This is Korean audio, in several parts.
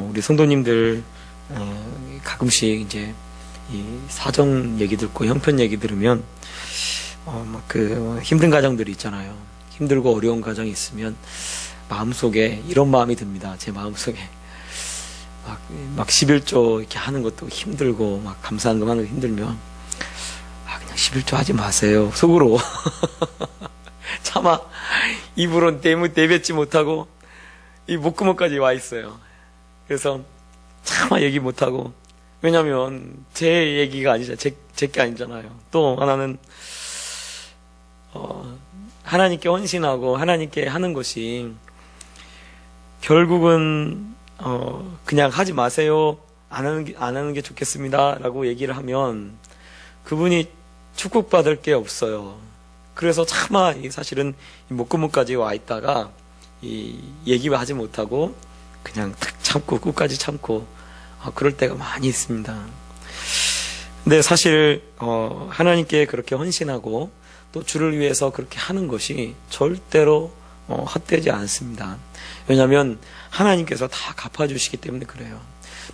우리 성도님들 가끔씩 이제 이 사정 얘기 듣고 형편 얘기 들으면 막 그 힘든 가정들이 있잖아요. 힘들고 어려운 가정이 있으면 마음속에 이런 마음이 듭니다. 제 마음속에 막 11조 이렇게 하는 것도 힘들고 막 감사한금 하는 거 힘들면 그냥 11조 하지 마세요. 속으로 차마 입으로 내뱉지 못하고 이 목구멍까지 와 있어요. 그래서 차마 얘기 못하고, 왜냐면 제 얘기가 아니잖아요. 제 게 아니잖아요. 또 하나는 하나님께 헌신하고 하나님께 하는 것이 결국은 그냥 하지 마세요. 안 하는 게 좋겠습니다. 라고 얘기를 하면 그분이 축복받을 게 없어요. 그래서 차마 사실은 목구멍까지 와 있다가 얘기를 하지 못하고 그냥 탁 참고 끝까지 참고 그럴 때가 많이 있습니다. 근데 사실 하나님께 그렇게 헌신하고 또 주를 위해서 그렇게 하는 것이 절대로 헛되지 않습니다. 왜냐하면 하나님께서 다 갚아주시기 때문에 그래요.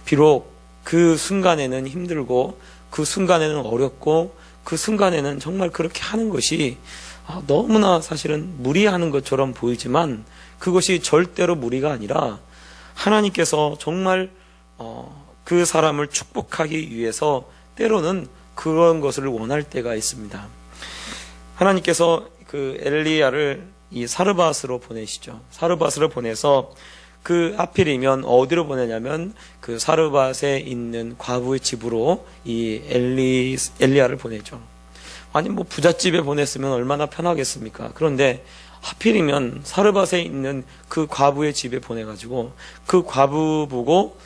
비록 그 순간에는 힘들고 그 순간에는 어렵고 그 순간에는 정말 그렇게 하는 것이 너무나 사실은 무리하는 것처럼 보이지만 그것이 절대로 무리가 아니라 하나님께서 정말 그 사람을 축복하기 위해서 때로는 그런 것을 원할 때가 있습니다. 하나님께서 그 엘리야를 이 사르밧으로 보내시죠. 사르밧으로 보내서 그 하필이면 어디로 보내냐면 그 사르밧에 있는 과부의 집으로 이 엘리야를 보내죠. 아니 뭐 부잣집에 보냈으면 얼마나 편하겠습니까? 그런데 하필이면 사르밧에 있는 그 과부의 집에 보내가지고 그 과부 보고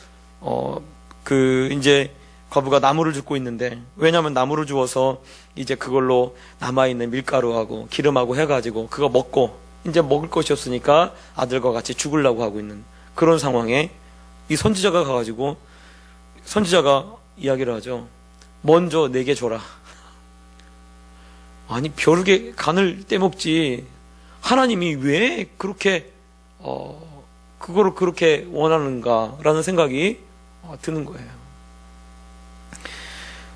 이제 과부가 나무를 줍고 있는데, 왜냐하면 나무를 주어서 이제 그걸로 남아있는 밀가루하고 기름하고 해가지고 그거 먹고 이제 먹을 것이 없으니까 아들과 같이 죽으려고 하고 있는 그런 상황에 이 선지자가 가가지고 선지자가 이야기를 하죠. 먼저 내게 줘라. 아니 벼룩에 간을 떼먹지 하나님이 왜 그렇게 그거를 그렇게 원하는가라는 생각이 드는 거예요.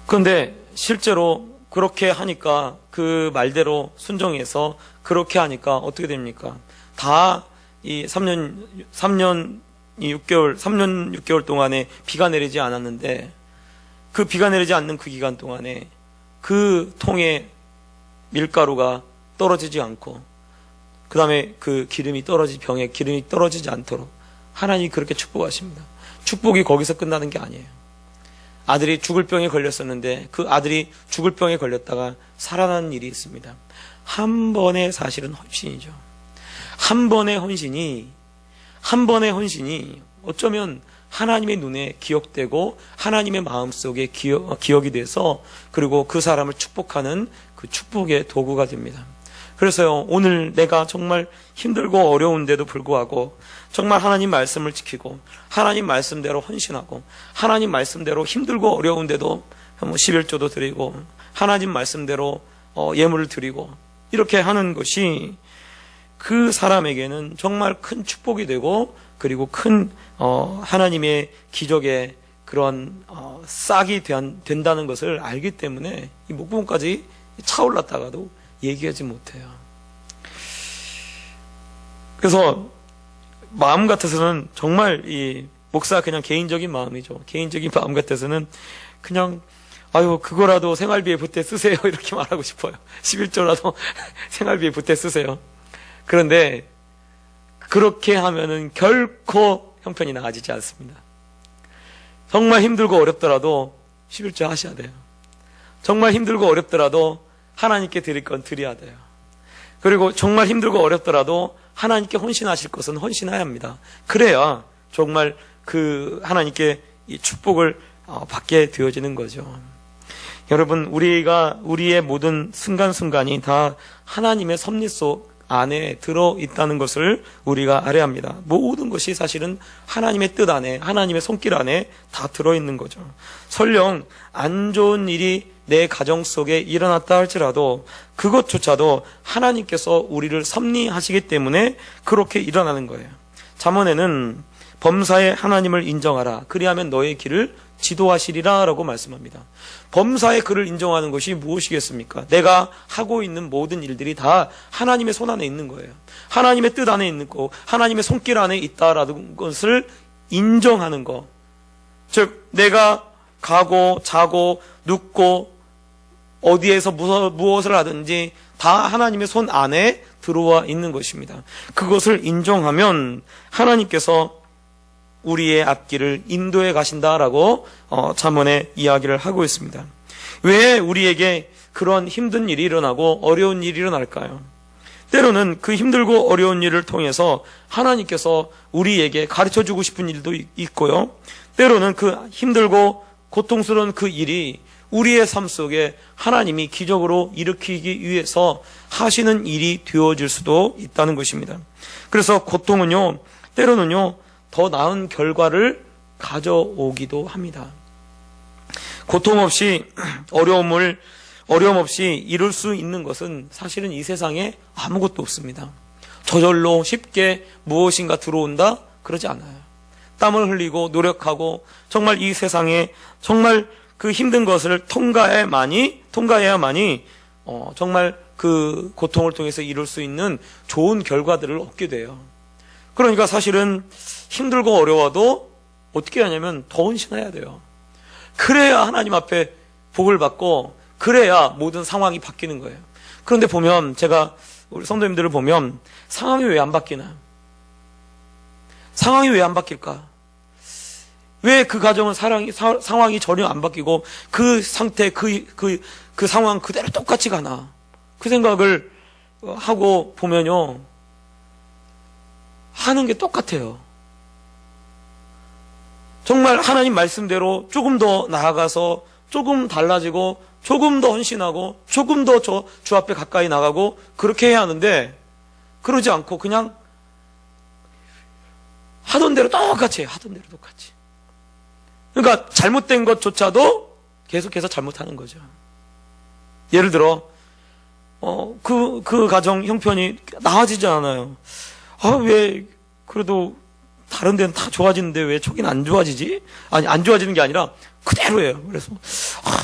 그런데 실제로 그렇게 하니까 그 말대로 순종해서 그렇게 하니까 어떻게 됩니까? 다 이 3년 6개월 동안에 비가 내리지 않았는데 그 비가 내리지 않는 그 기간 동안에 그 통에 밀가루가 떨어지지 않고 그 다음에 그 병에 기름이 떨어지지 않도록 하나님이 그렇게 축복하십니다. 축복이 거기서 끝나는 게 아니에요. 아들이 죽을 병에 걸렸었는데 그 아들이 죽을 병에 걸렸다가 살아난 일이 있습니다. 한 번의 사실은 헌신이죠. 한 번의 헌신이 어쩌면 하나님의 눈에 기억되고 하나님의 마음속에 기억이 돼서 그리고 그 사람을 축복하는 그 축복의 도구가 됩니다. 그래서요, 오늘 내가 정말 힘들고 어려운데도 불구하고 정말 하나님 말씀을 지키고 하나님 말씀대로 헌신하고 하나님 말씀대로 힘들고 어려운데도 11조도 드리고 하나님 말씀대로 예물을 드리고 이렇게 하는 것이 그 사람에게는 정말 큰 축복이 되고 그리고 큰 하나님의 기적의 그런 싹이 된다는 것을 알기 때문에 이 목구멍까지 차올랐다가도 얘기하지 못해요. 그래서 마음 같아서는 정말 이 목사 그냥 개인적인 마음이죠. 개인적인 마음 같아서는 그냥 그거라도 생활비에 보태 쓰세요 이렇게 말하고 싶어요. 11조라도 생활비에 보태 쓰세요. 그런데 그렇게 하면은 결코 형편이 나아지지 않습니다. 정말 힘들고 어렵더라도 11조 하셔야 돼요. 정말 힘들고 어렵더라도 하나님께 드릴 건 드려야 돼요. 그리고 정말 힘들고 어렵더라도 하나님께 헌신하실 것은 헌신해야 합니다. 그래야 정말 그 하나님께 이 축복을 받게 되어지는 거죠. 여러분, 우리의 모든 순간순간이 다 하나님의 섭리 속 안에 들어있다는 것을 우리가 알아야 합니다. 모든 것이 사실은 하나님의 뜻 안에, 하나님의 손길 안에 다 들어있는 거죠. 설령 안 좋은 일이 내 가정 속에 일어났다 할지라도 그것조차도 하나님께서 우리를 섭리하시기 때문에 그렇게 일어나는 거예요. 잠언에는 범사에 하나님을 인정하라. 그리하면 너의 길을 지도하시리라 라고 말씀합니다. 범사에 그를 인정하는 것이 무엇이겠습니까? 내가 하고 있는 모든 일들이 다 하나님의 손 안에 있는 거예요. 하나님의 뜻 안에 있는 거, 하나님의 손길 안에 있다라는 것을 인정하는 것. 즉 내가 가고 자고 눕고 어디에서 무엇을 하든지 다 하나님의 손 안에 들어와 있는 것입니다. 그것을 인정하면 하나님께서 우리의 앞길을 인도해 가신다라고 잠언에 이야기를 하고 있습니다. 왜 우리에게 그런 힘든 일이 일어나고 어려운 일이 일어날까요? 때로는 그 힘들고 어려운 일을 통해서 하나님께서 우리에게 가르쳐주고 싶은 일도 있고요. 때로는 그 힘들고 고통스러운 그 일이 우리의 삶 속에 하나님이 기적으로 일으키기 위해서 하시는 일이 되어질 수도 있다는 것입니다. 그래서 고통은요, 때로는요, 더 나은 결과를 가져오기도 합니다. 고통 없이 어려움 없이 이룰 수 있는 것은 사실은 이 세상에 아무것도 없습니다. 저절로 쉽게 무엇인가 들어온다? 그러지 않아요. 땀을 흘리고 노력하고 정말 이 세상에 정말 그 힘든 것을 통과해야만이 정말 그 고통을 통해서 이룰 수 있는 좋은 결과들을 얻게 돼요. 그러니까 사실은 힘들고 어려워도 어떻게 하냐면 더 헌신해야 돼요. 그래야 하나님 앞에 복을 받고 그래야 모든 상황이 바뀌는 거예요. 그런데 보면 제가 우리 성도님들을 보면 상황이 왜 안 바뀌나요? 상황이 왜 안 바뀔까? 왜 그 가정은 상황이 전혀 안 바뀌고 그 상태, 그 상황 그대로 똑같이 가나? 그 생각을 하고 보면요. 하는 게 똑같아요. 정말 하나님 말씀대로 조금 더 나아가서 조금 달라지고 조금 더 헌신하고 조금 더 주 앞에 가까이 나가고 그렇게 해야 하는데 그러지 않고 그냥 하던 대로 똑같이 해요. 하던 대로 똑같이. 그러니까 잘못된 것조차도 계속해서 잘못하는 거죠. 예를 들어 그 가정 형편이 나아지지 않아요. 왜 그래도 다른 데는 다 좋아지는데 왜 저기는 안 좋아지지? 아니 안 좋아지는 게 아니라 그대로예요. 그래서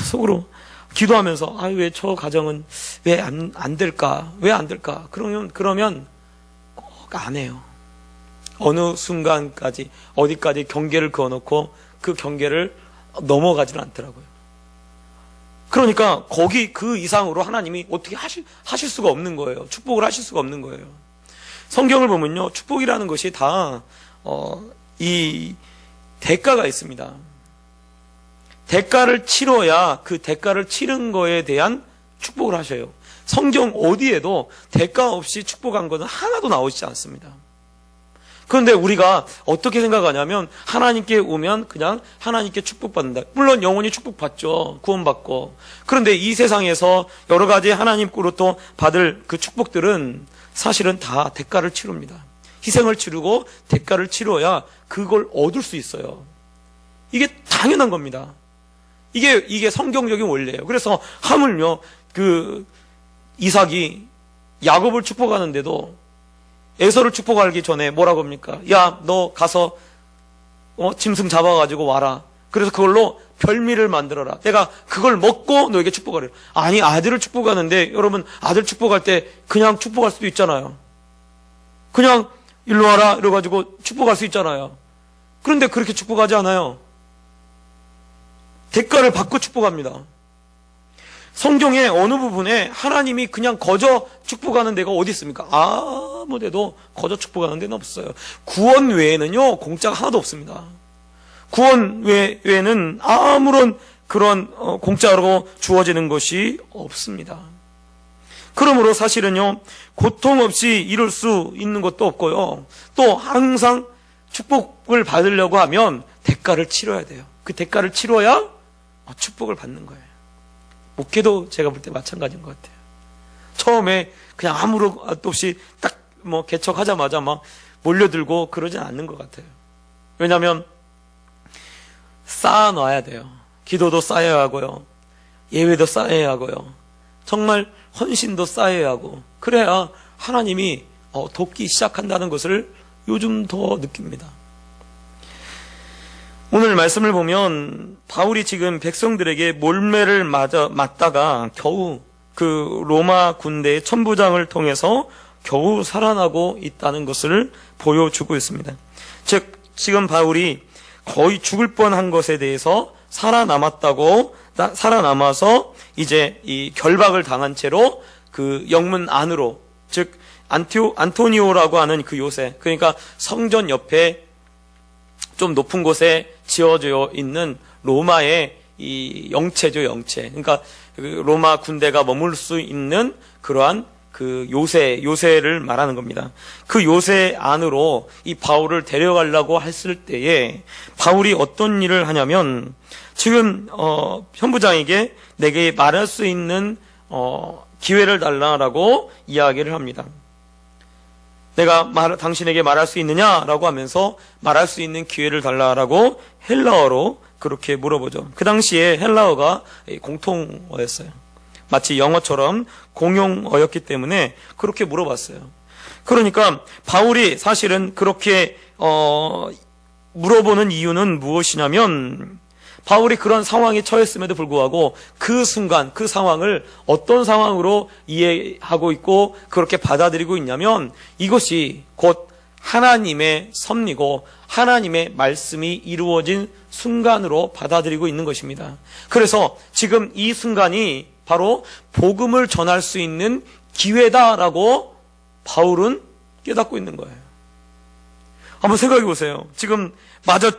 속으로 기도하면서 왜 저 가정은 왜 안 될까? 왜 안 될까? 그러면 꼭 안 해요. 어느 순간까지 어디까지 경계를 그어놓고 그 경계를 넘어가지는 않더라고요. 그러니까 거기 그 이상으로 하나님이 어떻게 하실 수가 없는 거예요. 축복을 하실 수가 없는 거예요. 성경을 보면요, 축복이라는 것이 다 이 대가가 있습니다. 대가를 치러야 그 대가를 치른 거에 대한 축복을 하셔요. 성경 어디에도 대가 없이 축복한 것은 하나도 나오지 않습니다. 그런데 우리가 어떻게 생각하냐면 하나님께 오면 그냥 하나님께 축복받는다. 물론 영원히 축복받죠. 구원받고. 그런데 이 세상에서 여러 가지 하나님으로부터 받을 그 축복들은 사실은 다 대가를 치릅니다. 희생을 치르고 대가를 치러야 그걸 얻을 수 있어요. 이게 당연한 겁니다. 이게 성경적인 원리예요. 그래서 하물며 그 이삭이 야곱을 축복하는데도 에서를 축복하기 전에 뭐라고 합니까? 야, 너 가서 짐승 잡아가지고 와라. 그래서 그걸로 별미를 만들어라. 내가 그걸 먹고 너에게 축복하래. 아니, 아들을 축복하는데 여러분 아들 축복할 때 그냥 축복할 수도 있잖아요. 그냥 일로 와라 이래가지고 축복할 수 있잖아요. 그런데 그렇게 축복하지 않아요. 대가를 받고 축복합니다. 성경의 어느 부분에 하나님이 그냥 거저 축복하는 데가 어디 있습니까? 아무 데도 거저 축복하는 데는 없어요. 구원 외에는요, 공짜가 하나도 없습니다. 구원 외에는 아무런 그런 공짜로 주어지는 것이 없습니다. 그러므로 사실은요, 고통 없이 이룰 수 있는 것도 없고요. 또 항상 축복을 받으려고 하면 대가를 치러야 돼요. 그 대가를 치러야 축복을 받는 거예요. 목회도 제가 볼 때 마찬가지인 것 같아요. 처음에 그냥 아무것도 없이 딱 개척하자마자 막 몰려들고 그러진 않는 것 같아요. 왜냐하면 쌓아놔야 돼요. 기도도 쌓여야 하고요. 예배도 쌓여야 하고요. 정말 헌신도 쌓여야 하고 그래야 하나님이 돕기 시작한다는 것을 요즘 더 느낍니다. 오늘 말씀을 보면 바울이 지금 백성들에게 몰매를 맞다가 겨우 그 로마 군대의 천부장을 통해서 겨우 살아나고 있다는 것을 보여주고 있습니다. 즉 지금 바울이 거의 죽을 뻔한 것에 대해서 살아남아서 이제 이 결박을 당한 채로 그 영문 안으로, 즉 안토니오라고 하는 그 요새, 그러니까 성전 옆에 좀 높은 곳에 지어져 있는 로마의 이 영체죠, 영체. 그러니까 그 로마 군대가 머물 수 있는 그러한 그 요새를 말하는 겁니다. 그 요새 안으로 이 바울을 데려가려고 했을 때에 바울이 어떤 일을 하냐면, 지금 현부장에게 내게 말할 수 있는 기회를 달라라고 이야기를 합니다. 내가 당신에게 말할 수 있느냐라고 하면서 말할 수 있는 기회를 달라라고 헬라어로 그렇게 물어보죠. 그 당시에 헬라어가 공통어였어요. 마치 영어처럼 공용어였기 때문에 그렇게 물어봤어요. 그러니까 바울이 사실은 그렇게 물어보는 이유는 무엇이냐면, 바울이 그런 상황에 처했음에도 불구하고 그 순간, 그 상황을 어떤 상황으로 이해하고 있고 그렇게 받아들이고 있냐면, 이것이 곧 하나님의 섭리고 하나님의 말씀이 이루어진 순간으로 받아들이고 있는 것입니다. 그래서 지금 이 순간이 바로 복음을 전할 수 있는 기회다라고 바울은 깨닫고 있는 거예요. 한번 생각해 보세요. 지금 맞아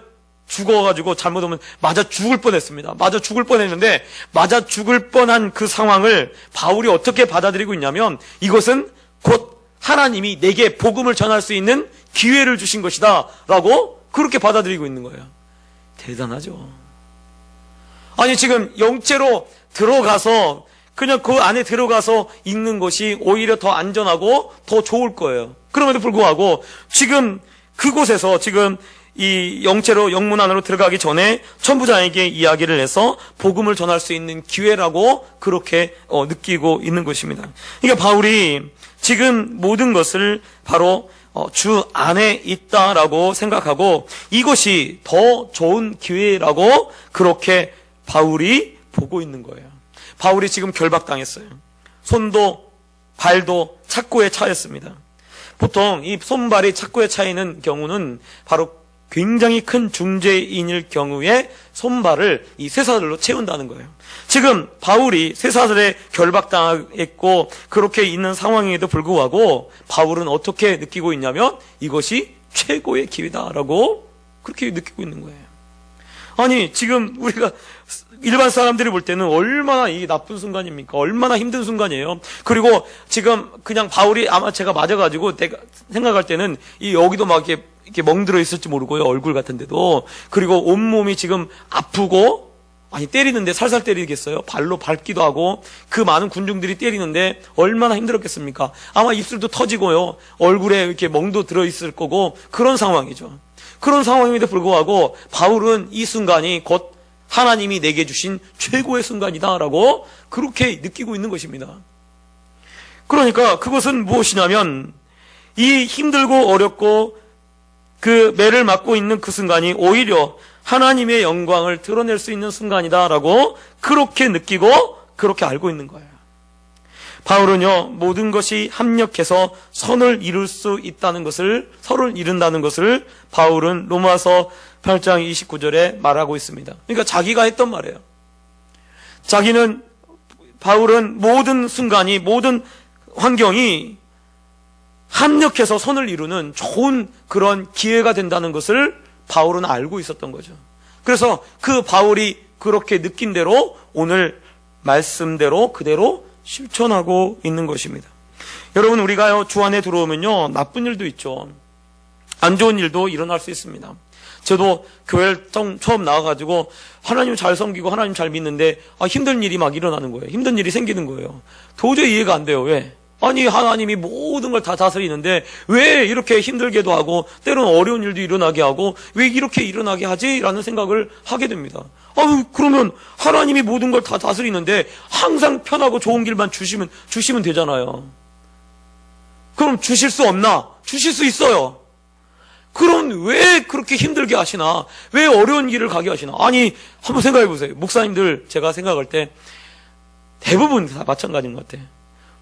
죽어가지고 잘못하면 맞아 죽을 뻔했습니다. 맞아 죽을 뻔했는데 맞아 죽을 뻔한 그 상황을 바울이 어떻게 받아들이고 있냐면, 이것은 곧 하나님이 내게 복음을 전할 수 있는 기회를 주신 것이다 라고 그렇게 받아들이고 있는 거예요. 대단하죠. 아니 지금 영체로 들어가서 그냥 그 안에 들어가서 있는 것이 오히려 더 안전하고 더 좋을 거예요. 그럼에도 불구하고 지금 그곳에서 지금 이 영체로 영문 안으로 들어가기 전에 천부장에게 이야기를 해서 복음을 전할 수 있는 기회라고 그렇게 느끼고 있는 것입니다. 그러니까 바울이 지금 모든 것을 바로 주 안에 있다라고 생각하고 이것이 더 좋은 기회라고 그렇게 바울이 보고 있는 거예요. 바울이 지금 결박당했어요. 손도 발도 착고에 차였습니다. 보통 이 손발이 착고에 차 있는 경우는 바로 굉장히 큰 중죄인일 경우에 손발을 이 쇠사슬로 채운다는 거예요. 지금 바울이 쇠사슬에 결박당했고 그렇게 있는 상황에도 불구하고 바울은 어떻게 느끼고 있냐면, 이것이 최고의 기회다라고 그렇게 느끼고 있는 거예요. 아니 지금 우리가 일반 사람들이 볼 때는 얼마나 이 나쁜 순간입니까? 얼마나 힘든 순간이에요. 그리고 지금 그냥 바울이 아마 제가 맞아가지고 내가 생각할 때는 이 여기도 막 이렇게 멍들어 있을지 모르고요. 얼굴 같은데도. 그리고 온몸이 지금 아프고, 아니 때리는데 살살 때리겠어요? 발로 밟기도 하고 그 많은 군중들이 때리는데 얼마나 힘들었겠습니까? 아마 입술도 터지고요. 얼굴에 이렇게 멍도 들어있을 거고 그런 상황이죠. 그런 상황임에도 불구하고 바울은 이 순간이 곧 하나님이 내게 주신 최고의 순간이다라고 그렇게 느끼고 있는 것입니다. 그러니까 그것은 무엇이냐면, 이 힘들고 어렵고 그 매를 맞고 있는 그 순간이 오히려 하나님의 영광을 드러낼 수 있는 순간이다라고 그렇게 느끼고 그렇게 알고 있는 거예요. 바울은요, 모든 것이 합력해서 선을 이룰 수 있다는 것을, 선을 이룬다는 것을 바울은 로마서 8장 29절에 말하고 있습니다. 그러니까 자기가 했던 말이에요. 바울은 모든 순간이, 모든 환경이 합력해서 선을 이루는 좋은 그런 기회가 된다는 것을 바울은 알고 있었던 거죠. 그래서 그 바울이 그렇게 느낀 대로 오늘 말씀대로 그대로 실천하고 있는 것입니다. 여러분, 우리가요 주 안에 들어오면요 나쁜 일도 있죠. 안 좋은 일도 일어날 수 있습니다. 저도 교회를 처음 나와가지고 하나님 잘 섬기고 하나님 잘 믿는데 힘든 일이 막 일어나는 거예요. 힘든 일이 생기는 거예요. 도저히 이해가 안 돼요. 왜? 아니 하나님이 모든 걸 다 다스리는데 왜 이렇게 힘들게도 하고 때로는 어려운 일도 일어나게 하고 왜 이렇게 일어나게 하지? 라는 생각을 하게 됩니다. 그러면 하나님이 모든 걸 다 다스리는데 항상 편하고 좋은 길만 주시면 되잖아요. 그럼 주실 수 없나? 주실 수 있어요. 그럼 왜 그렇게 힘들게 하시나? 왜 어려운 길을 가게 하시나? 아니, 한번 생각해 보세요. 목사님들 제가 생각할 때 대부분 다 마찬가지인 것 같아요.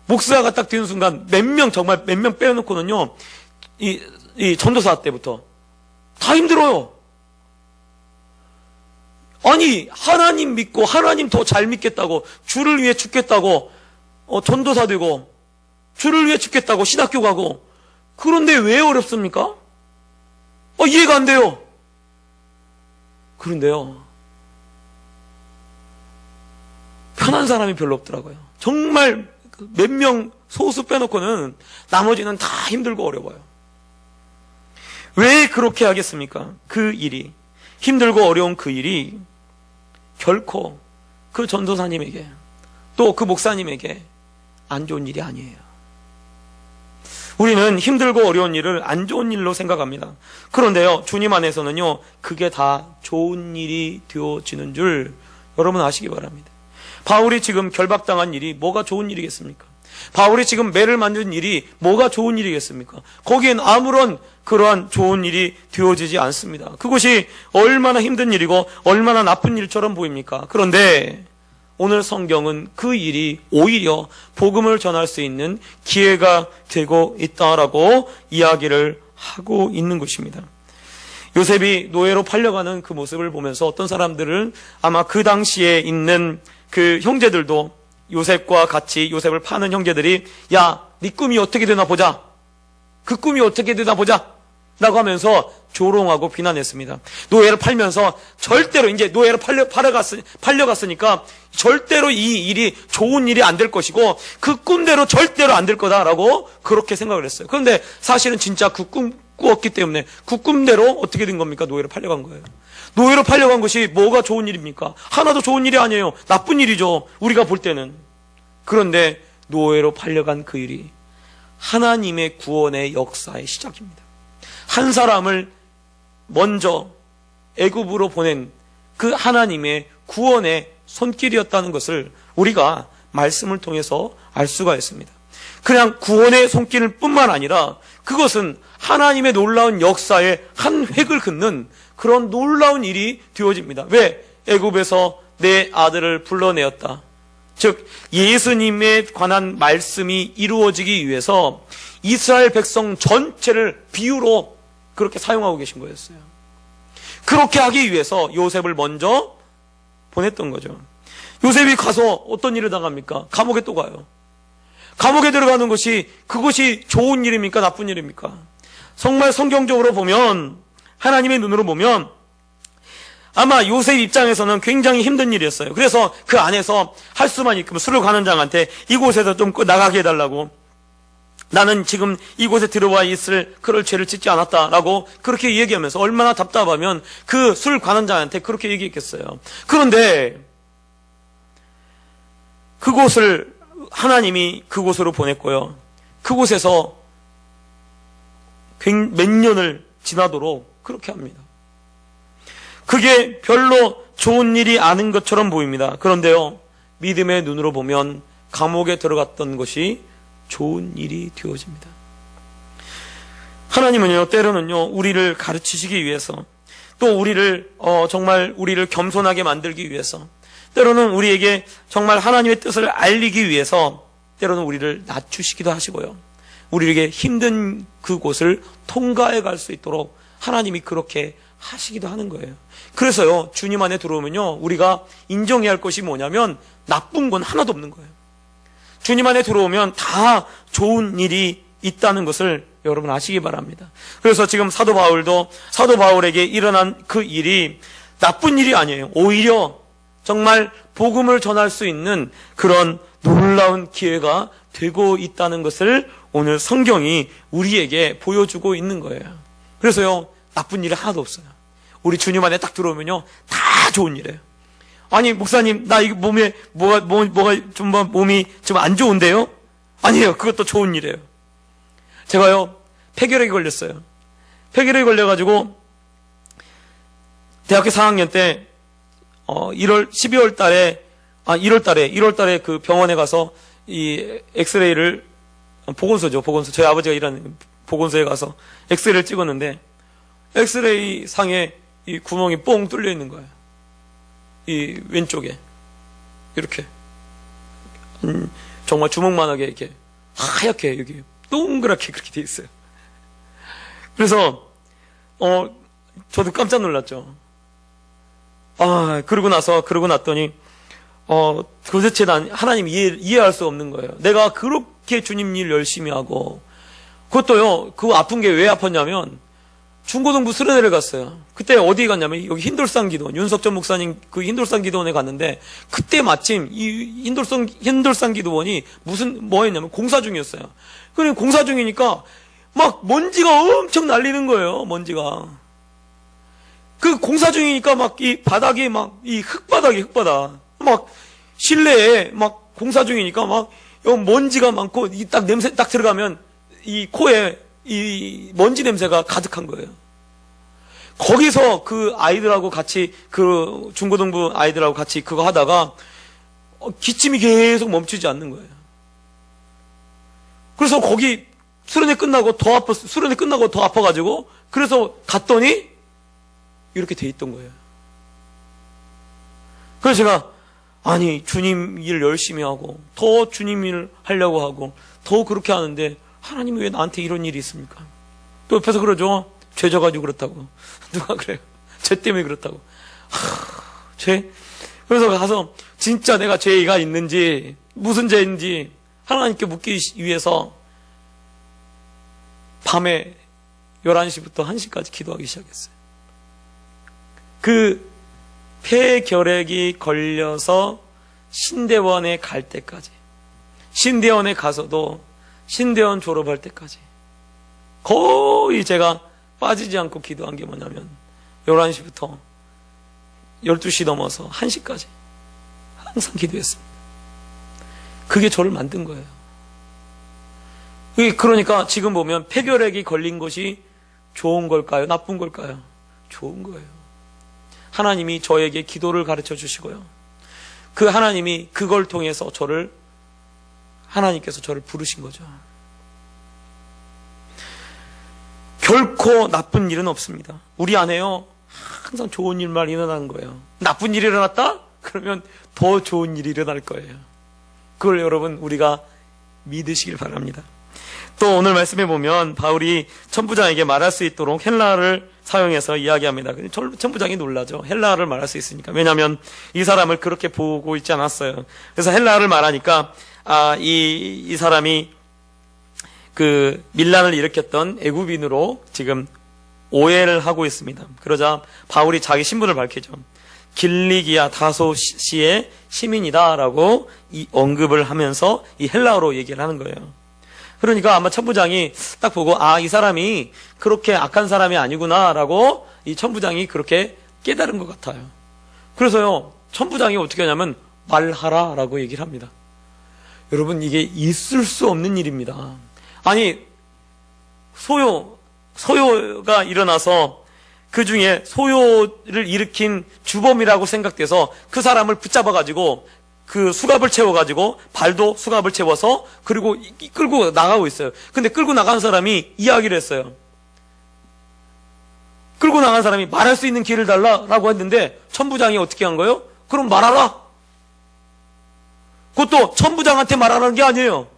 목사가 딱 되는 순간 정말 몇 명 빼놓고는요, 이 전도사 때부터 다 힘들어요. 아니, 하나님 믿고 하나님 더 잘 믿겠다고, 주를 위해 죽겠다고, 전도사 되고, 주를 위해 죽겠다고 신학교 가고, 그런데 왜 어렵습니까? 이해가 안 돼요. 그런데요, 편한 사람이 별로 없더라고요. 정말 몇 명 소수 빼놓고는 나머지는 다 힘들고 어려워요. 왜 그렇게 하겠습니까? 그 일이, 힘들고 어려운 그 일이 결코 그 전도사님에게 또 그 목사님에게 안 좋은 일이 아니에요. 우리는 힘들고 어려운 일을 안 좋은 일로 생각합니다. 그런데요, 주님 안에서는요, 그게 다 좋은 일이 되어지는 줄 여러분 아시기 바랍니다. 바울이 지금 결박당한 일이 뭐가 좋은 일이겠습니까? 바울이 지금 매를 만든 일이 뭐가 좋은 일이겠습니까? 거기엔 아무런 그러한 좋은 일이 되어지지 않습니다. 그것이 얼마나 힘든 일이고 얼마나 나쁜 일처럼 보입니까? 그런데 오늘 성경은 그 일이 오히려 복음을 전할 수 있는 기회가 되고 있다라고 이야기를 하고 있는 것입니다. 요셉이 노예로 팔려가는 그 모습을 보면서 어떤 사람들은 아마 그 당시에 있는 그 형제들도 요셉과 같이 요셉을 파는 형제들이 야, 네 꿈이 어떻게 되나 보자. 그 꿈이 어떻게 되나 보자. 라고 하면서 조롱하고 비난했습니다. 노예를 팔면서 절대로 이제 노예로 팔려갔으니까 절대로 이 일이 좋은 일이 안 될 것이고 그 꿈대로 절대로 안 될 거다라고 그렇게 생각을 했어요. 그런데 사실은 진짜 그 꿈 꾸었기 때문에 그 꿈대로 어떻게 된 겁니까? 노예로 팔려간 거예요. 노예로 팔려간 것이 뭐가 좋은 일입니까? 하나도 좋은 일이 아니에요. 나쁜 일이죠. 우리가 볼 때는. 그런데 노예로 팔려간 그 일이 하나님의 구원의 역사의 시작입니다. 한 사람을 먼저 애굽으로 보낸 그 하나님의 구원의 손길이었다는 것을 우리가 말씀을 통해서 알 수가 있습니다. 그냥 구원의 손길 뿐만 아니라 그것은 하나님의 놀라운 역사의 한 획을 긋는 그런 놀라운 일이 되어집니다. 왜? 애굽에서 내 아들을 불러내었다. 즉 예수님에 관한 말씀이 이루어지기 위해서 이스라엘 백성 전체를 비유로 그렇게 사용하고 계신 거였어요. 그렇게 하기 위해서 요셉을 먼저 보냈던 거죠. 요셉이 가서 어떤 일을 당합니까? 감옥에 또 가요. 감옥에 들어가는 것이 그것이 좋은 일입니까? 나쁜 일입니까? 정말 성경적으로 보면 하나님의 눈으로 보면 아마 요셉 입장에서는 굉장히 힘든 일이었어요. 그래서 그 안에서 할 수만 있으면 술을 가는 장한테 이곳에서 좀 나가게 해달라고, 나는 지금 이곳에 들어와 있을 그럴 죄를 짓지 않았다라고 그렇게 얘기하면서 얼마나 답답하면 그 술 관원장한테 그렇게 얘기했겠어요. 그런데 그곳을 하나님이 그곳으로 보냈고요. 그곳에서 몇 년을 지나도록 그렇게 합니다. 그게 별로 좋은 일이 아닌 것처럼 보입니다. 그런데요, 믿음의 눈으로 보면 감옥에 들어갔던 것이 좋은 일이 되어집니다. 하나님은요, 때로는요, 우리를 가르치시기 위해서, 또 우리를 정말 우리를 겸손하게 만들기 위해서, 때로는 우리에게 정말 하나님의 뜻을 알리기 위해서 때로는 우리를 낮추시기도 하시고요, 우리에게 힘든 그곳을 통과해 갈 수 있도록 하나님이 그렇게 하시기도 하는 거예요. 그래서요, 주님 안에 들어오면요, 우리가 인정해야 할 것이 뭐냐면 나쁜 건 하나도 없는 거예요. 주님 안에 들어오면 다 좋은 일이 있다는 것을 여러분 아시기 바랍니다. 그래서 지금 사도 바울에게 일어난 그 일이 나쁜 일이 아니에요. 오히려 정말 복음을 전할 수 있는 그런 놀라운 기회가 되고 있다는 것을 오늘 성경이 우리에게 보여주고 있는 거예요. 그래서요, 나쁜 일이 하나도 없어요. 우리 주님 안에 딱 들어오면요, 다 좋은 일이에요. 아니, 목사님, 나 이거 몸이 좀 안 좋은데요? 아니에요. 그것도 좋은 일이에요. 제가요, 폐결핵이 걸렸어요. 폐결핵이 걸려가지고, 대학교 4학년 때, 1월 달에 그 병원에 가서 이 엑스레이를, 보건소. 저희 아버지가 일하는 보건소에 가서 엑스레이를 찍었는데, 엑스레이 상에 이 구멍이 뽕 뚫려 있는 거예요. 이 왼쪽에 이렇게 정말 주먹만하게 이렇게 하얗게 여기 동그랗게 그렇게 돼 있어요. 그래서 저도 깜짝 놀랐죠. 그러고 났더니 도대체 난 하나님 이해할 수 없는 거예요. 내가 그렇게 주님 일 열심히 하고, 그것도요, 그 아픈 게 왜 아팠냐면, 중고등부 수련회를 갔어요. 그때 어디 갔냐면, 여기 흰돌산 기도원, 윤석전 목사님 그 흰돌산 기도원에 갔는데, 그때 마침 이 흰돌산 기도원이 뭐였냐면, 공사 중이었어요. 그래, 공사 중이니까, 막 먼지가 엄청 날리는 거예요, 먼지가. 그 공사 중이니까 막 이 바닥이 막 이 흙바닥. 막 실내에 막 공사 중이니까 막 먼지가 많고 이 딱 냄새 딱 들어가면 이 코에 이 먼지 냄새가 가득한 거예요. 거기서 그 아이들하고 같이 그 중고등부 아이들하고 같이 그거 하다가 기침이 계속 멈추지 않는 거예요. 그래서 거기 수련회 끝나고 더 아파가지고 그래서 갔더니 이렇게 돼 있던 거예요. 그래서 제가 아니 주님 일 열심히 하고 더 주님 일 하려고 하고 더 그렇게 하는데 하나님이 왜 나한테 이런 일이 있습니까? 또 옆에서 그러죠. 죄 져가지고 그렇다고. 누가 그래요? 죄 때문에 그렇다고. 죄? 그래서 가서 진짜 내가 죄가 있는지 무슨 죄인지 하나님께 묻기 위해서 밤에 11시부터 1시까지 기도하기 시작했어요. 그 폐결핵이 걸려서 신대원에 갈 때까지, 신대원에 가서도 신대원 졸업할 때까지 거의 제가 빠지지 않고 기도한 게 뭐냐면 11시부터 12시 넘어서 1시까지 항상 기도했습니다. 그게 저를 만든 거예요. 그러니까 지금 보면 폐결핵이 걸린 것이 좋은 걸까요? 나쁜 걸까요? 좋은 거예요. 하나님이 저에게 기도를 가르쳐 주시고요. 그 하나님이 그걸 통해서 하나님께서 저를 부르신 거죠. 결코 나쁜 일은 없습니다. 우리 안에요, 항상 좋은 일만 일어나는 거예요. 나쁜 일이 일어났다? 그러면 더 좋은 일이 일어날 거예요. 그걸 여러분 우리가 믿으시길 바랍니다. 또 오늘 말씀해 보면 바울이 천부장에게 말할 수 있도록 헬라어를 사용해서 이야기합니다. 천부장이 놀라죠. 헬라어를 말할 수 있으니까. 왜냐하면 이 사람을 그렇게 보고 있지 않았어요. 그래서 헬라어를 말하니까 이 사람이 그 밀란을 일으켰던 애굽인으로 지금 오해를 하고 있습니다. 그러자 바울이 자기 신분을 밝히죠. 길리기아 다소시의 시민이다라고 이 언급을 하면서 이 헬라어로 얘기를 하는 거예요. 그러니까 아마 천부장이 딱 보고 이 사람이 그렇게 악한 사람이 아니구나라고 이 천부장이 그렇게 깨달은 것 같아요. 그래서요, 천부장이 어떻게 하냐면 말하라라고 얘기를 합니다. 여러분, 이게 있을 수 없는 일입니다. 아니, 소요가 일어나서 그 중에 소요를 일으킨 주범이라고 생각돼서 그 사람을 붙잡아가지고 그 수갑을 채워가지고 발도 수갑을 채워서 그리고 끌고 나가고 있어요. 근데 끌고 나간 사람이 이야기를 했어요. 끌고 나간 사람이 말할 수 있는 길을 달라라고 했는데 천부장이 어떻게 한 거예요? 그럼 말하라. 그것도 천부장한테 말하라는 게 아니에요.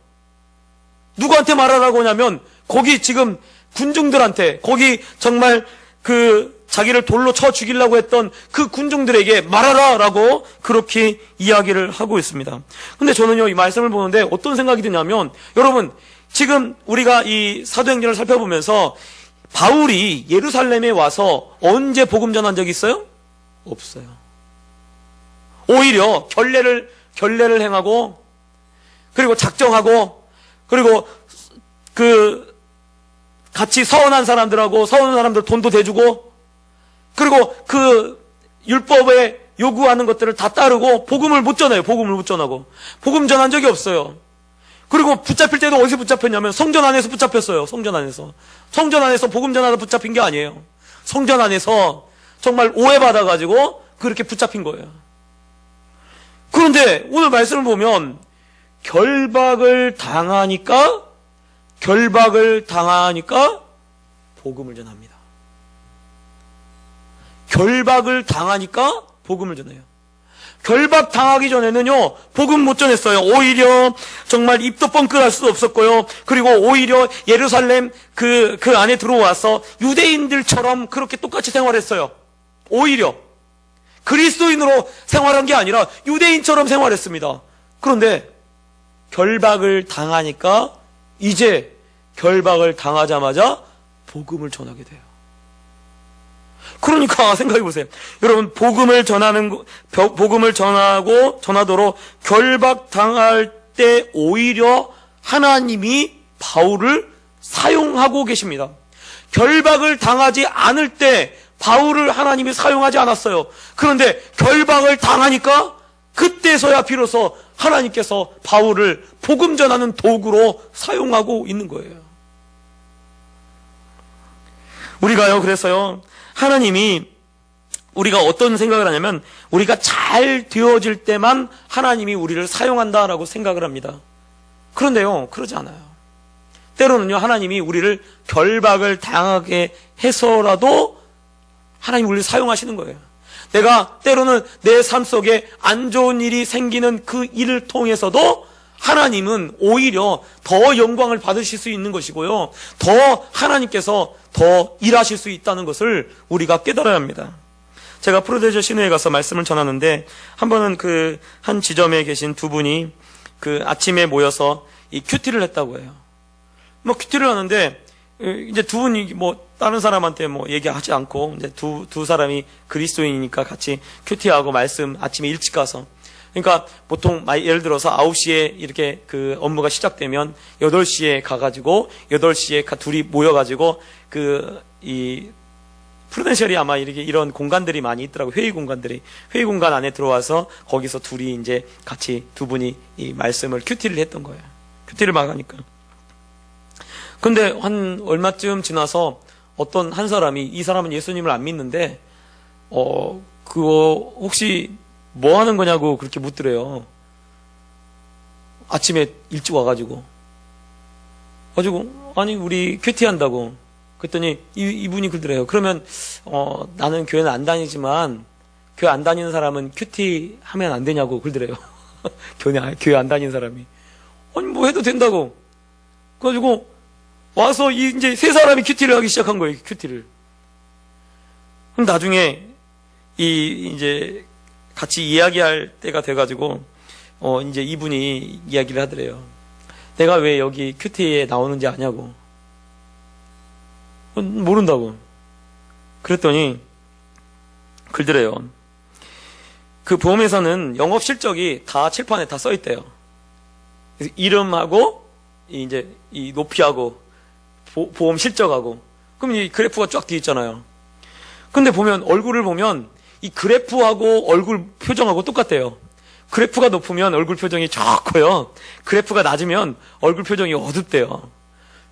누구한테 말하라고 하냐면 거기 지금 군중들한테, 거기 정말 그 자기를 돌로 쳐 죽이려고 했던 그 군중들에게 말하라라고 그렇게 이야기를 하고 있습니다. 근데 저는요, 이 말씀을 보는데 어떤 생각이 드냐면, 여러분, 지금 우리가 이 사도행전을 살펴보면서 바울이 예루살렘에 와서 언제 복음 전한 적이 있어요? 없어요. 오히려 결례를 행하고, 그리고 작정하고, 그리고 같이 서운한 사람들 돈도 대주고, 그리고 그 율법에 요구하는 것들을 다 따르고 복음을 못 전해요. 복음을 못 전하고. 복음 전한 적이 없어요. 그리고 붙잡힐 때도 어디서 붙잡혔냐면 성전 안에서 붙잡혔어요. 성전 안에서 복음 전하다 붙잡힌 게 아니에요. 성전 안에서 정말 오해받아가지고 그렇게 붙잡힌 거예요. 그런데 오늘 말씀을 보면 결박을 당하니까 복음을 전합니다. 결박을 당하니까 복음을 전해요. 결박 당하기 전에는요, 복음 못 전했어요. 오히려 정말 입도 뻥끗할 수도 없었고요. 그리고 오히려 예루살렘 그 안에 들어와서 유대인들처럼 그렇게 똑같이 생활했어요. 오히려 그리스도인으로 생활한 게 아니라 유대인처럼 생활했습니다. 그런데 결박을 당하니까 이제 결박을 당하자마자 복음을 전하게 돼요. 그러니까 생각해 보세요. 여러분, 복음을 전하도록 결박당할 때 오히려 하나님이 바울을 사용하고 계십니다. 결박을 당하지 않을 때 바울을 하나님이 사용하지 않았어요. 그런데 결박을 당하니까 그때서야 비로소 하나님께서 바울을 복음 전하는 도구로 사용하고 있는 거예요. 우리가요, 그래서요, 하나님이 우리가 어떤 생각을 하냐면 우리가 잘 되어질 때만 하나님이 우리를 사용한다라고 생각을 합니다. 그런데요, 그러지 않아요. 때로는요, 하나님이 우리를 결박을 당하게 해서라도 하나님이 우리를 사용하시는 거예요. 내가 때로는 내 삶 속에 안 좋은 일이 생기는 그 일을 통해서도 하나님은 오히려 더 영광을 받으실 수 있는 것이고요, 더 하나님께서 더 일하실 수 있다는 것을 우리가 깨달아야 합니다. 제가 프로데저 신우에 가서 말씀을 전하는데 한 번은 그 한 지점에 계신 두 분이 그 아침에 모여서 이 큐티를 했다고 해요. 뭐 큐티를 하는데 이제 두 분이 뭐 다른 사람한테 뭐 얘기하지 않고 이제 두 사람이 그리스도인이니까 같이 큐티하고 말씀 아침에 일찍 가서, 그러니까 보통 예를 들어서 9시에 이렇게 그 업무가 시작되면 8시에 가가지고 8시에 둘이 모여가지고 이 프루덴셜이 아마 이렇게 이런 공간들이 많이 있더라고. 회의 공간 안에 들어와서 거기서 둘이 이제 같이 두 분이 이 말씀을 큐티를 했던 거예요. 큐티를 막 하니까. 근데 한 얼마쯤 지나서 어떤 한 사람이, 이 사람은 예수님을 안 믿는데 그거 혹시 뭐 하는 거냐고 그렇게 묻더래요. 아침에 일찍 와가지고 아니 우리 큐티 한다고. 그랬더니 이분이 그러더래요. 그러면 나는 교회는 안 다니지만 교회 안 다니는 사람은 큐티 하면 안 되냐고 그러더래요. 교회 안 다니는 사람이. 아니 뭐 해도 된다고. 그래가지고 와서 이제 세 사람이 큐티를 하기 시작한 거예요. 큐티를. 그럼 나중에 이제 같이 이야기할 때가 돼가지고 이제 이분이 이야기를 하더래요. 내가 왜 여기 큐티에 나오는지 아냐고. 모른다고. 그랬더니 그러더래요. 그 보험회사는 영업 실적이 다 칠판에 다 써 있대요. 그래서 이름하고 이제 이 높이하고 보험 실적하고, 그럼 이 그래프가 쫙 뒤에 있잖아요. 근데 보면 얼굴을 보면 이 그래프하고 얼굴 표정하고 똑같대요. 그래프가 높으면 얼굴 표정이 좋고요, 그래프가 낮으면 얼굴 표정이 어둡대요.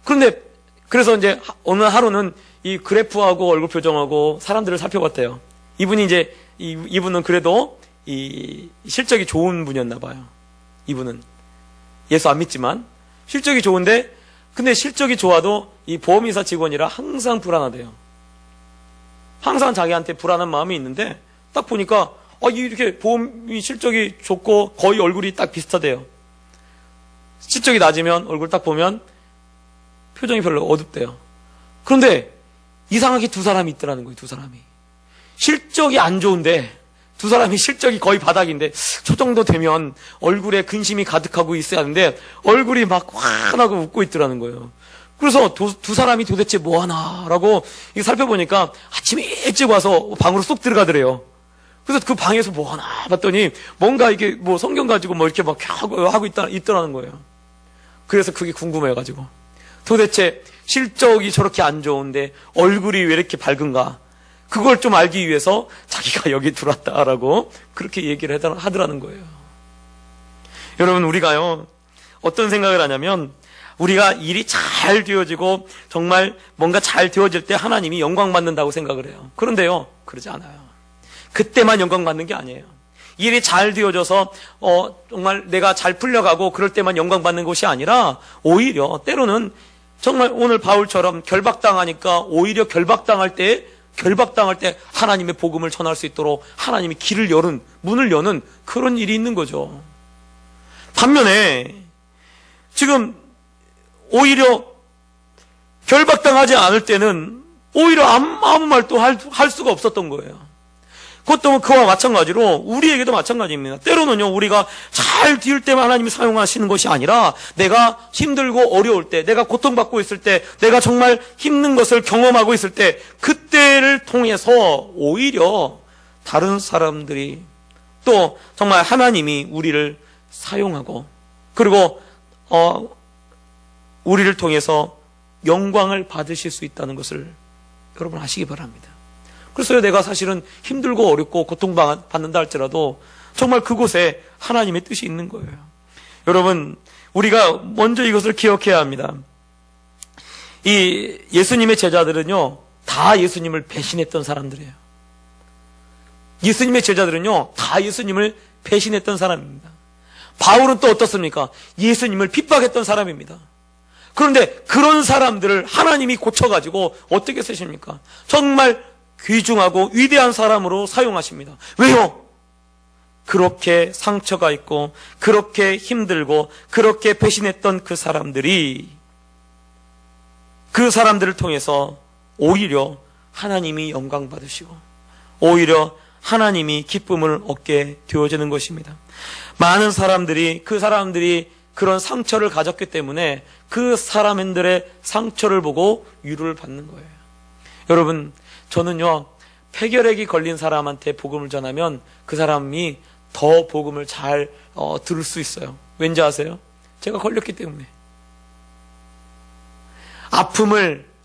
그런데 그래서 이제 어느 하루는 이 그래프하고 얼굴 표정하고 사람들을 살펴봤대요. 이분이 이제 이분은 그래도 이 실적이 좋은 분이었나 봐요. 이분은 예수 안 믿지만 실적이 좋은데, 근데 실적이 좋아도 이 보험회사 직원이라 항상 불안하대요. 항상 자기한테 불안한 마음이 있는데 딱 보니까 이렇게 보험이 실적이 좋고 거의 얼굴이 딱 비슷하대요. 실적이 낮으면 얼굴 딱 보면 표정이 별로 어둡대요. 그런데 이상하게 두 사람이 있더라는 거예요. 두 사람이 실적이 안 좋은데, 두 사람이 실적이 거의 바닥인데 저 정도 되면 얼굴에 근심이 가득하고 있어야 하는데 얼굴이 막 환하고 웃고 있더라는 거예요. 그래서 두 사람이 도대체 뭐 하나라고 살펴보니까 아침에 일찍 와서 방으로 쏙 들어가더래요. 그래서 그 방에서 뭐 하나 봤더니 뭔가 이게 뭐 성경 가지고 뭐 이렇게 막 하고 있더라는 거예요. 그래서 그게 궁금해가지고 도대체 실적이 저렇게 안 좋은데 얼굴이 왜 이렇게 밝은가, 그걸 좀 알기 위해서 자기가 여기 들어왔다라고 그렇게 얘기를 하더라는 거예요. 여러분, 우리가요 어떤 생각을 하냐면 우리가 일이 잘 되어지고 정말 뭔가 잘 되어질 때 하나님이 영광 받는다고 생각을 해요. 그런데요, 그러지 않아요. 그때만 영광 받는 게 아니에요. 일이 잘 되어져서 정말 내가 잘 풀려가고 그럴 때만 영광 받는 것이 아니라 오히려 때로는 정말 오늘 바울처럼 결박당하니까 오히려 결박당할 때 결박당할 때 하나님의 복음을 전할 수 있도록 하나님이 문을 여는 그런 일이 있는 거죠. 반면에 지금 오히려 결박당하지 않을 때는 오히려 아무 말도 할 수가 없었던 거예요. 그것도 그와 마찬가지로 우리에게도 마찬가지입니다. 때로는요, 우리가 잘 뒤울 때만 하나님이 사용하시는 것이 아니라 내가 힘들고 어려울 때, 내가 고통받고 있을 때, 내가 정말 힘든 것을 경험하고 있을 때, 그때를 통해서 오히려 다른 사람들이 또 정말 하나님이 우리를 사용하고 그리고 우리를 통해서 영광을 받으실 수 있다는 것을 여러분 아시기 바랍니다. 그래서 내가 사실은 힘들고 어렵고 고통받는다 할지라도 정말 그곳에 하나님의 뜻이 있는 거예요. 여러분, 우리가 먼저 이것을 기억해야 합니다. 이 예수님의 제자들은요, 다 예수님을 배신했던 사람들이에요. 예수님의 제자들은요, 다 예수님을 배신했던 사람입니다. 바울은 또 어떻습니까? 예수님을 핍박했던 사람입니다. 그런데 그런 사람들을 하나님이 고쳐가지고 어떻게 쓰십니까? 정말 귀중하고 위대한 사람으로 사용하십니다. 왜요? 그렇게 상처가 있고 그렇게 힘들고 그렇게 배신했던 그 사람들이 그 사람들을 통해서 오히려 하나님이 영광 받으시고 오히려 하나님이 기쁨을 얻게 되어지는 것입니다. 많은 사람들이 그 사람들이 그런 상처를 가졌기 때문에 그 사람들의 상처를 보고 위로를 받는 거예요. 여러분, 저는요, 폐결핵이 걸린 사람한테 복음을 전하면 그 사람이 더 복음을 잘 들을 수 있어요. 왠지 아세요? 제가 걸렸기 때문에.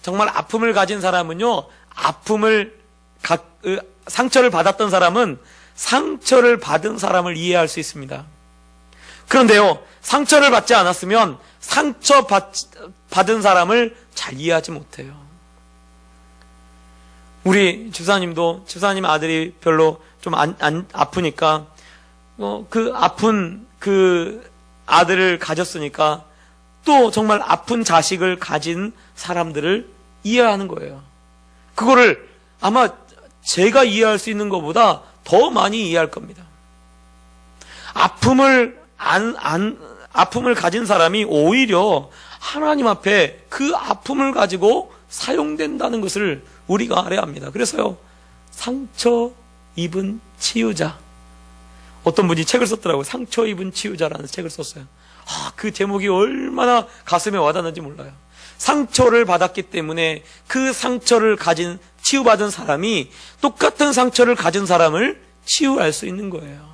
정말 아픔을 가진 사람은요, 상처를 받았던 사람은 상처를 받은 사람을 이해할 수 있습니다. 그런데요, 상처를 받지 않았으면 상처받은 사람을 잘 이해하지 못해요. 우리 집사님 아들이 별로 좀 아프니까, 그 아픈 그 아들을 가졌으니까 또 정말 아픈 자식을 가진 사람들을 이해하는 거예요. 그거를 아마 제가 이해할 수 있는 것보다 더 많이 이해할 겁니다. 아픔을 가진 사람이 오히려 하나님 앞에 그 아픔을 가지고 사용된다는 것을 우리가 알아야 합니다. 그래서요, 상처 입은 치유자. 어떤 분이 책을 썼더라고요. 상처 입은 치유자라는 책을 썼어요. 그 제목이 얼마나 가슴에 와닿는지 몰라요. 상처를 받았기 때문에 그 상처를 치유받은 사람이 똑같은 상처를 가진 사람을 치유할 수 있는 거예요.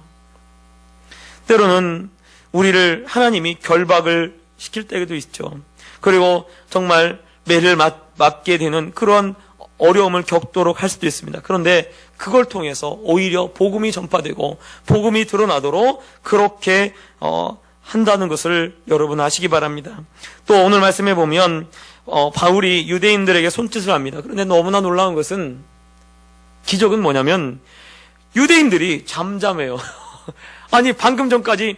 때로는 우리를 하나님이 결박을 시킬 때도 있죠. 그리고 정말 매를 맞게 되는 그런 어려움을 겪도록 할 수도 있습니다. 그런데 그걸 통해서 오히려 복음이 전파되고 복음이 드러나도록 그렇게 한다는 것을 여러분 아시기 바랍니다. 또 오늘 말씀해 보면 바울이 유대인들에게 손짓을 합니다. 그런데 너무나 놀라운 것은, 기적은 뭐냐면 유대인들이 잠잠해요. 아니, 방금 전까지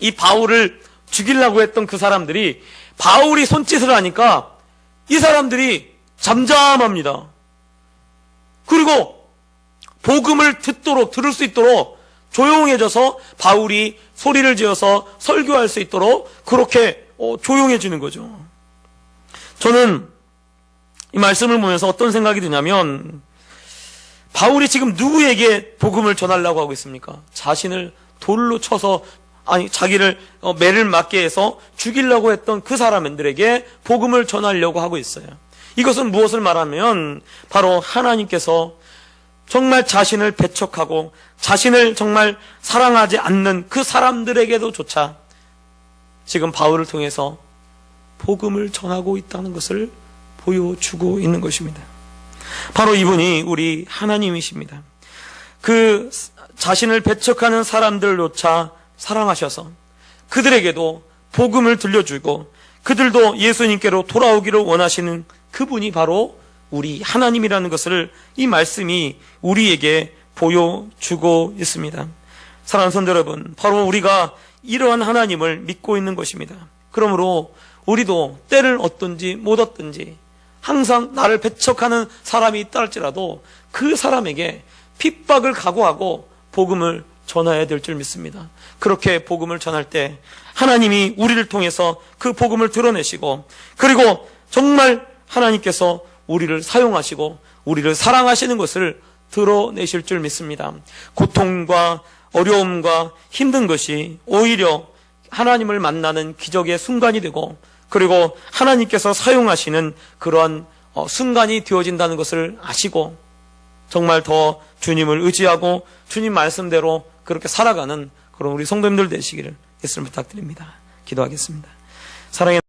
이 바울을 죽이려고 했던 그 사람들이 바울이 손짓을 하니까 이 사람들이 잠잠합니다. 그리고 복음을 들을 수 있도록 조용해져서 바울이 소리를 지어서 설교할 수 있도록 그렇게 조용해지는 거죠. 저는 이 말씀을 보면서 어떤 생각이 드냐면, 바울이 지금 누구에게 복음을 전하려고 하고 있습니까? 자신을 돌로 쳐서, 자기를 매를 맞게 해서 죽이려고 했던 그 사람들에게 복음을 전하려고 하고 있어요. 이것은 무엇을 말하면 바로 하나님께서 정말 자신을 배척하고 자신을 정말 사랑하지 않는 그 사람들에게도 조차 지금 바울을 통해서 복음을 전하고 있다는 것을 보여주고 있는 것입니다. 바로 이분이 우리 하나님이십니다. 그 자신을 배척하는 사람들조차 사랑하셔서 그들에게도 복음을 들려주고 그들도 예수님께로 돌아오기를 원하시는 그분이 바로 우리 하나님이라는 것을 이 말씀이 우리에게 보여주고 있습니다. 사랑하는 성도 여러분, 바로 우리가 이러한 하나님을 믿고 있는 것입니다. 그러므로 우리도 때를 얻든지 못 얻든지 항상 나를 배척하는 사람이 있다 할지라도 그 사람에게 핍박을 각오하고 복음을 전해야 될 줄 믿습니다. 그렇게 복음을 전할 때 하나님이 우리를 통해서 그 복음을 드러내시고, 그리고 정말 하나님께서 우리를 사용하시고 우리를 사랑하시는 것을 드러내실 줄 믿습니다. 고통과 어려움과 힘든 것이 오히려 하나님을 만나는 기적의 순간이 되고, 그리고 하나님께서 사용하시는 그러한 순간이 되어진다는 것을 아시고 정말 더 주님을 의지하고 주님 말씀대로 그렇게 살아가는 그런 우리 성도님들 되시기를 예수님 부탁드립니다. 기도하겠습니다. 사랑의